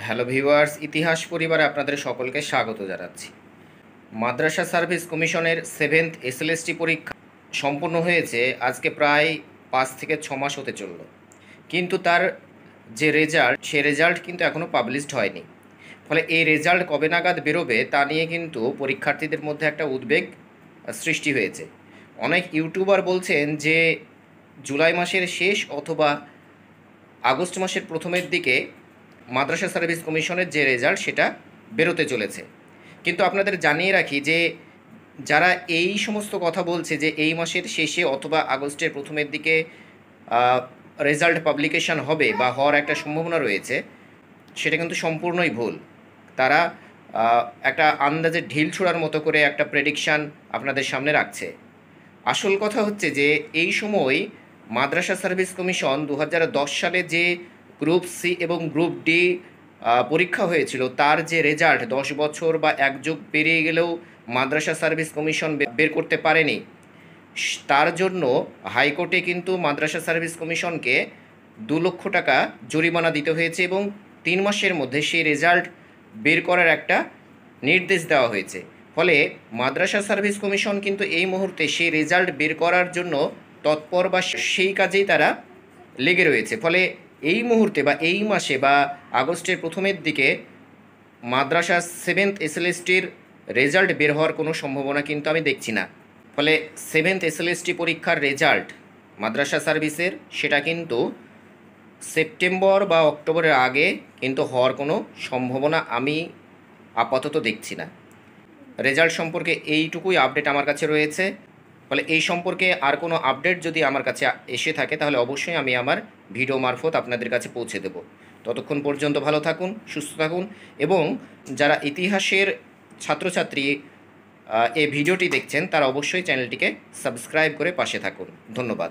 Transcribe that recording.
Hello viewers, ইতিহাস পরিবারে আপনাদের সকলকে স্বাগত জানাচ্ছি। মাদ্রাসা সার্ভিস কমিশনের 7th এসএলএসটি পরীক্ষা সম্পূর্ণ হয়েছে আজকে প্রায় 5 থেকে 6 মাস হতে চলল, কিন্তু তার যে রেজাল্ট সে রেজাল্ট কিন্তু এখনও পাবলিশড হয়নি। ফলে এই রেজাল্ট কবে নাগাদ বেরোবে তা নিয়ে কিন্তু পরীক্ষার্থীদের মধ্যে একটা উদ্বেগ সৃষ্টি হয়েছে। অনেক ইউটিউবার বলছেন যে জুলাই মাসের শেষ অথবা আগস্ট মাসের প্রথমের দিকে মাদ্রাসা সার্ভিস কমিশনের যে রেজাল্ট সেটা বেরোতে চলেছে। কিন্তু আপনাদের জানিয়ে রাখি যে যারা এই সমস্ত কথা বলছে যে এই মাসের শেষে অথবা আগস্টের প্রথমের দিকে রেজাল্ট পাবলিকেশন হবে বা হওয়ার একটা সম্ভাবনা রয়েছে, সেটা কিন্তু সম্পূর্ণই ভুল। তারা একটা আন্দাজে ঢিল ছোড়ার মতো করে একটা প্রেডিকশান আপনাদের সামনে রাখছে। আসল কথা হচ্ছে যে এই সময় মাদ্রাসা সার্ভিস কমিশন 2010 সালে যে গ্রুপ সি এবং গ্রুপ ডি পরীক্ষা হয়েছিল তার যে রেজাল্ট 10 বছর বা এক যুগ পেরিয়ে গেলেও মাদ্রাসা সার্ভিস কমিশন বের করতে পারেনি, তার জন্য হাইকোর্টে কিন্তু মাদ্রাসা সার্ভিস কমিশনকে 2 লক্ষ টাকা জরিমানা দিতে হয়েছে এবং 3 মাসের মধ্যে সেই রেজাল্ট বের করার একটা নির্দেশ দেওয়া হয়েছে। ফলে মাদ্রাসা সার্ভিস কমিশন কিন্তু এই মুহূর্তে সেই রেজাল্ট বের করার জন্য তৎপর বা সেই কাজেই তারা লেগে রয়েছে। ফলে এই মুহূর্তে বা এই মাসে বা আগস্টের প্রথমের দিকে মাদ্রাসা 7th এসএলএসটির রেজাল্ট বের হওয়ার কোনো সম্ভাবনা কিন্তু আমি দেখছি না। ফলে 7th এসএলএসটি পরীক্ষার রেজাল্ট মাদ্রাসা সার্ভিসের সেটা কিন্তু সেপ্টেম্বর বা অক্টোবরের আগে কিন্তু হওয়ার কোনো সম্ভাবনা আমি আপাতত দেখছি না। রেজাল্ট সম্পর্কে এইটুকুই আপডেট আমার কাছে রয়েছে। ফলে এই সম্পর্কে আর কোনো আপডেট যদি আমার কাছে এসে থাকে তাহলে অবশ্যই আমি আমার ভিডিও মারফত আপনাদের কাছে পৌঁছে দেব। ততক্ষণ পর্যন্ত ভালো থাকুন, সুস্থ থাকুন এবং যারা ইতিহাসের ছাত্রছাত্রী এই ভিডিওটি দেখছেন তারা অবশ্যই চ্যানেলটিকে সাবস্ক্রাইব করে পাশে থাকুন। ধন্যবাদ।